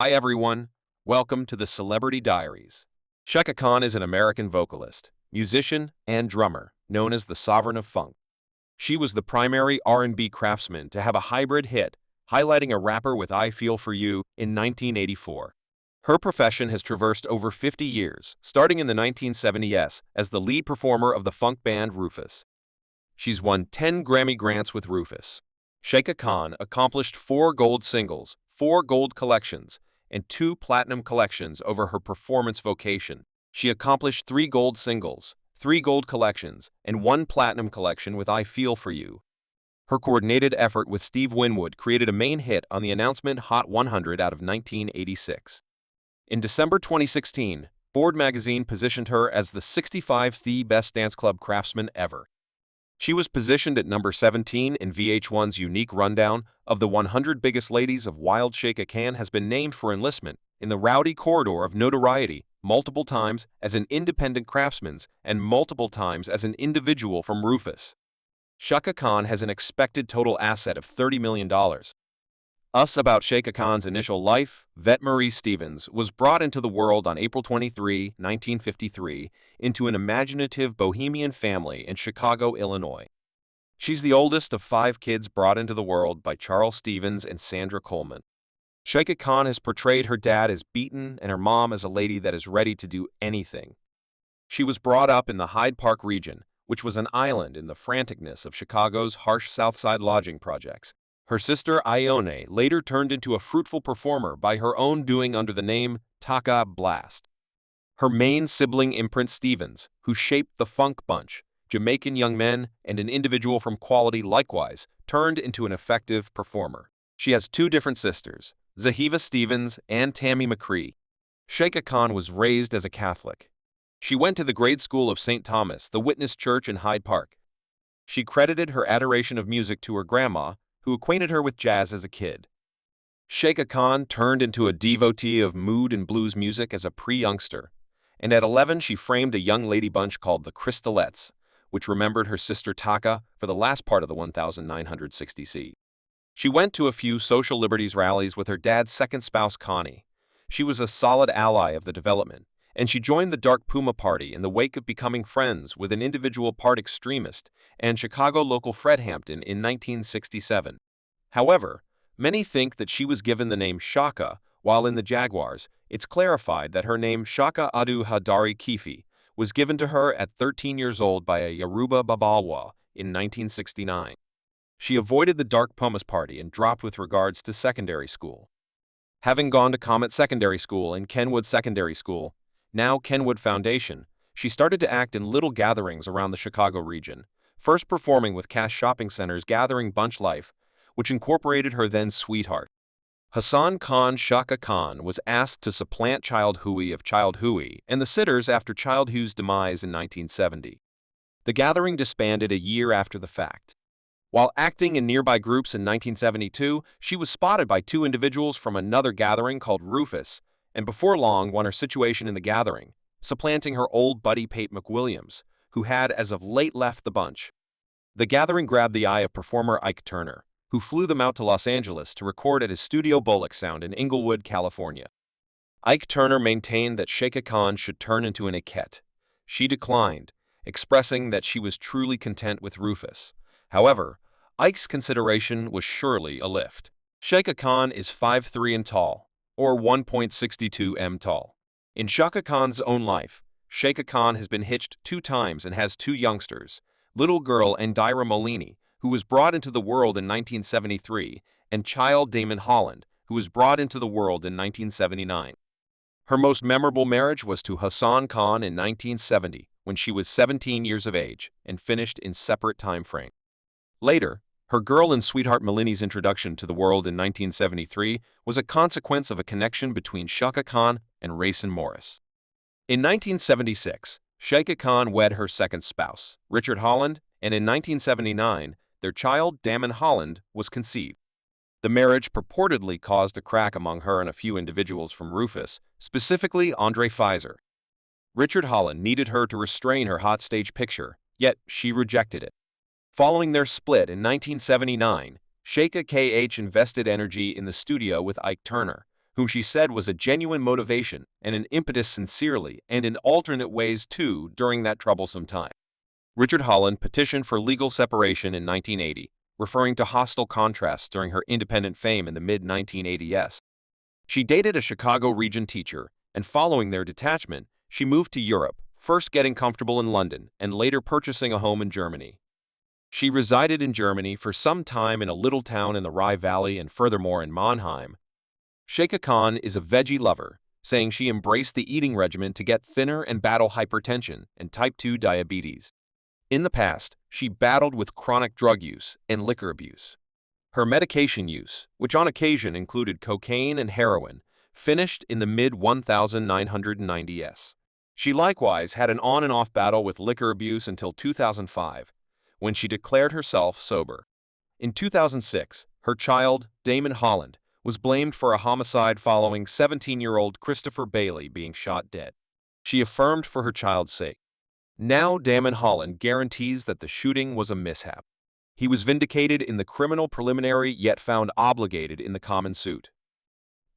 Hi everyone, welcome to the Celebrity Diaries. Chaka Khan is an American vocalist, musician, and drummer, known as the Sovereign of Funk. She was the primary R&B craftsman to have a hybrid hit, highlighting a rapper with I Feel For You in 1984. Her profession has traversed over 50 years, starting in the 1970s as the lead performer of the funk band Rufus. She's won 10 Grammy Grants with Rufus. Chaka Khan accomplished 4 gold singles, 4 gold collections, and 2 platinum collections over her performance vocation. She accomplished 3 gold singles, 3 gold collections, and 1 platinum collection with I Feel For You. Her coordinated effort with Steve Winwood created a main hit on the announcement Hot 100 out of 1986. In December 2016, Board magazine positioned her as the 65th best dance club craftsman ever. She was positioned at number 17 in VH1's unique rundown of the 100 biggest ladies of Wild. Chaka Khan has been named for enlistment in the rowdy corridor of notoriety multiple times as an independent craftsman and multiple times as an individual from Rufus. Chaka Khan has an expected total asset of $30 million. Us about Chaka Khan's initial life. Vet Marie Stevens was brought into the world on April 23, 1953, into an imaginative bohemian family in Chicago, Illinois. She's the oldest of 5 kids brought into the world by Charles Stevens and Sandra Coleman. Chaka Khan has portrayed her dad as beaten and her mom as a lady that is ready to do anything. She was brought up in the Hyde Park region, which was an island in the franticness of Chicago's harsh South Side lodging projects. Her sister Ione later turned into a fruitful performer by her own doing under the name Chaka Blast. Her main sibling imprint Stevens, who shaped the Funk Bunch, Jamaican Young Men, and an individual from Quality likewise, turned into an effective performer. She has 2 different sisters, Zahiva Stevens and Tammy McCree. Chaka Khan was raised as a Catholic. She went to the grade school of St. Thomas, the Witness Church in Hyde Park. She credited her adoration of music to her grandma, who acquainted her with jazz as a kid. Chaka Khan turned into a devotee of mood and blues music as a pre-youngster, and at 11 she framed a young lady bunch called the Crystalettes, which remembered her sister Chaka for the last part of the 1960s. She went to a few social liberties rallies with her dad's second spouse Connie. She was a solid ally of the development, and she joined the Dark Puma Party in the wake of becoming friends with an individual part extremist and Chicago local Fred Hampton in 1967. However, many think that she was given the name Chaka while in the Jaguars. It's clarified that her name Chaka Adu Hadari Kifi was given to her at 13 years old by a Yoruba Babalwa in 1969. She avoided the Dark Pumas Party and dropped with regards to secondary school. Having gone to Comet Secondary School and Kenwood Secondary School, now Kenwood Foundation, she started to act in little gatherings around the Chicago region, first performing with Cash Shopping Center's Gathering Bunch Life, which incorporated her then sweetheart. Hassan Khan. Chaka Khan was asked to supplant Child Huey of Child Huey and the Sitters after Child Huey's demise in 1970. The gathering disbanded a year after the fact. While acting in nearby groups in 1972, she was spotted by 2 individuals from another gathering called Rufus, and before long won her situation in the gathering, supplanting her old buddy Pate McWilliams, who had as of late left the bunch. The gathering grabbed the eye of performer Ike Turner, who flew them out to Los Angeles to record at his studio Bullock Sound in Inglewood, California. Ike Turner maintained that Chaka Khan should turn into an Ikette. She declined, expressing that she was truly content with Rufus. However, Ike's consideration was surely a lift. Chaka Khan is 5'3" and tall, or 1.62 m tall. In Chaka Khan's own life, Chaka Khan has been hitched 2 times and has 2 youngsters, Little Girl Indira Molini, who was brought into the world in 1973, and child Damon Holland, who was brought into the world in 1979. Her most memorable marriage was to Hassan Khan in 1970, when she was 17 years of age, and finished in separate time frames. Later, her girl and sweetheart Molini's introduction to the world in 1973 was a consequence of a connection between Chaka Khan and Rayson Morris. In 1976, Chaka Khan wed her second spouse, Richard Holland, and in 1979, their child, Damon Holland, was conceived. The marriage purportedly caused a crack among her and a few individuals from Rufus, specifically Andre Pfizer. Richard Holland needed her to restrain her hot stage picture, yet she rejected it. Following their split in 1979, Chaka Kh invested energy in the studio with Ike Turner, whom she said was a genuine motivation and an impetus sincerely and in alternate ways too during that troublesome time. Richard Holland petitioned for legal separation in 1980, referring to hostile contrasts during her independent fame in the mid-1980s. She dated a Chicago region teacher, and following their detachment, she moved to Europe, first getting comfortable in London and later purchasing a home in Germany. She resided in Germany for some time in a little town in the Rye Valley and furthermore in Mannheim. Chaka Khan is a veggie lover, saying she embraced the eating regimen to get thinner and battle hypertension and type 2 diabetes. In the past, she battled with chronic drug use and liquor abuse. Her medication use, which on occasion included cocaine and heroin, finished in the mid-1990s. She likewise had an on-and-off battle with liquor abuse until 2005, when she declared herself sober. In 2006, her child, Damon Holland, was blamed for a homicide following 17-year-old Christopher Bailey being shot dead. She affirmed for her child's sake. Now Damon Holland guarantees that the shooting was a mishap. He was vindicated in the criminal preliminary yet found obligated in the common suit.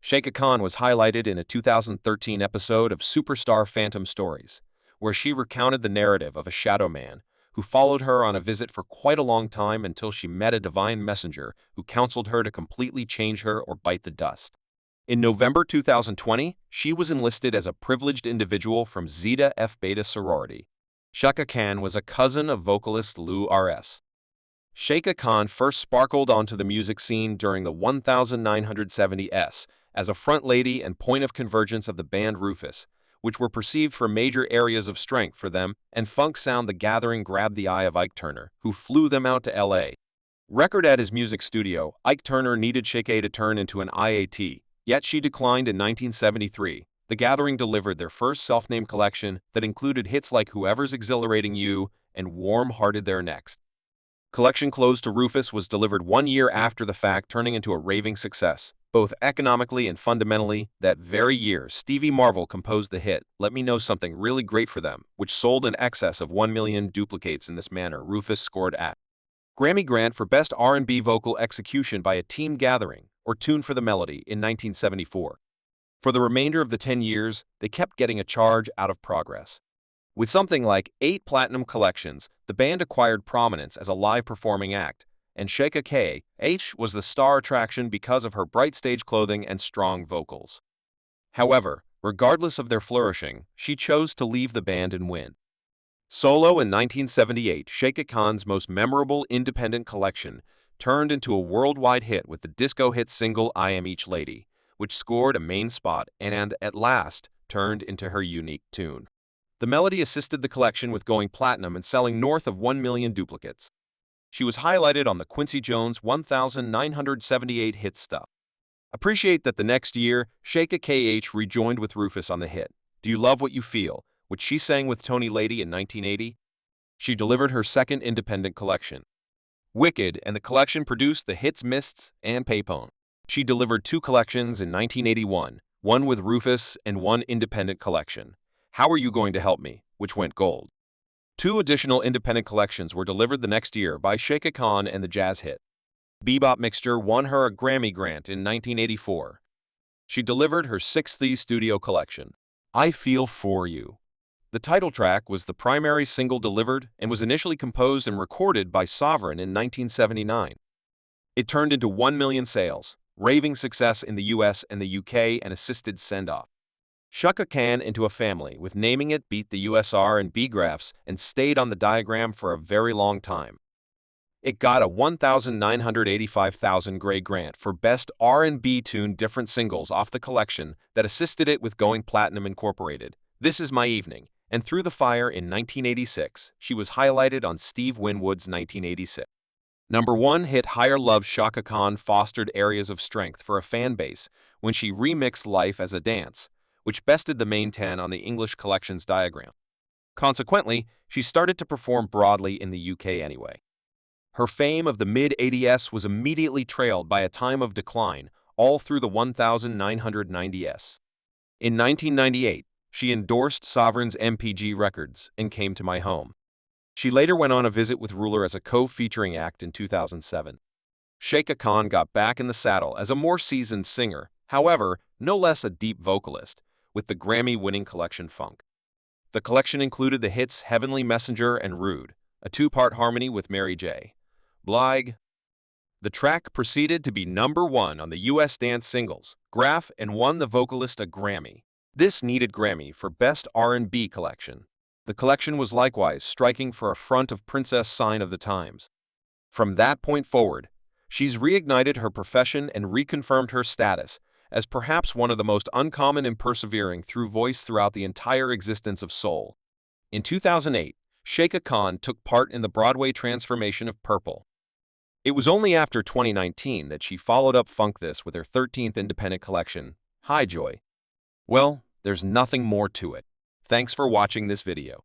Chaka Khan was highlighted in a 2013 episode of Superstar Phantom Stories, where she recounted the narrative of a shadow man who followed her on a visit for quite a long time until she met a divine messenger who counseled her to completely change her or bite the dust. In November 2020, she was enlisted as a privileged individual from Zeta Phi Beta sorority. Chaka Khan was a cousin of vocalist Lou Rs. Chaka Khan first sparkled onto the music scene during the 1970s as a front lady and point of convergence of the band Rufus, which were perceived for major areas of strength for them, and funk sound The Gathering grabbed the eye of Ike Turner, who flew them out to L.A. Record at his music studio, Ike Turner needed Chaka to turn into an IAT, yet she declined in 1973. The Gathering delivered their first self-named collection that included hits like Whoever's Exhilarating You and Warm-Hearted Their Next. Collection Close to Rufus was delivered 1 year after the fact, turning into a raving success, both economically and fundamentally. That very year, Stevie Marvel composed the hit Let Me Know Something Really Great for Them, which sold in excess of 1 million duplicates. In this manner, Rufus scored a Grammy Grant for Best R&B Vocal Execution by a Team Gathering, or Tune for the Melody, in 1974. For the remainder of the 10 years, they kept getting a charge out of progress. With something like 8 platinum collections, the band acquired prominence as a live performing act, and Chaka Kh was the star attraction because of her bright stage clothing and strong vocals. However, regardless of their flourishing, she chose to leave the band and win solo in 1978. Chaka Khan's most memorable independent collection turned into a worldwide hit with the disco hit single I Am Each Lady, which scored a main spot and, at last, turned into her unique tune. The melody assisted the collection with going platinum and selling north of 1 million duplicates. She was highlighted on the Quincy Jones 1978 hit stuff. Appreciate that the next year, Chaka Kh rejoined with Rufus on the hit Do You Love What You Feel, which she sang with Tony Lady in 1980. She delivered her second independent collection, Wicked, and the collection produced the hits Mists and Payphone. She delivered 2 collections in 1981, one with Rufus and one independent collection, How Are You Going to Help Me, which went gold. 2 additional independent collections were delivered the next year by Chaka Khan, and the jazz hit Bebop Mixture won her a Grammy Grant in 1984. She delivered her 6th studio collection, I Feel For You. The title track was the primary single delivered and was initially composed and recorded by Sovereign in 1979. It turned into 1 million sales, raving success in the US and the UK, and assisted send-off Chaka Khan into a family, with naming it beat the USR and B-graphs and stayed on the diagram for a very long time. It got a 1,985,000 Gray Grant for Best R&B Tune. Different singles off the collection that assisted it with going platinum incorporated This Is My Evening and Through the Fire in 1986. She was highlighted on Steve Winwood's 1986 #1 hit Higher Love. Chaka Khan fostered areas of strength for a fan base when she remixed Life as a Dance, which bested the main 10 on the English collection's diagram. Consequently, she started to perform broadly in the UK anyway. Her fame of the mid-80s was immediately trailed by a time of decline all through the 1990s. In 1998, she endorsed Sovereign's MPG Records and Came to My Home. She later went on a visit with Ruler as a co-featuring act in 2007. Chaka Khan got back in the saddle as a more seasoned singer, however, no less a deep vocalist, with the Grammy-winning collection Funk. The collection included the hits Heavenly Messenger and Rude, a two-part harmony with Mary J. Blige. The track proceeded to be #1 on the U.S. dance singles graph and won the vocalist a Grammy. This needed Grammy for Best R&B Collection. The collection was likewise striking for a front of princess sign of the times. From that point forward, she's reignited her profession and reconfirmed her status as perhaps one of the most uncommon and persevering through voice throughout the entire existence of soul. In 2008, Chaka Khan took part in the Broadway transformation of Purple. It was only after 2019 that she followed up Funk This with her 13th independent collection, Hi Joy. Well, there's nothing more to it. Thanks for watching this video.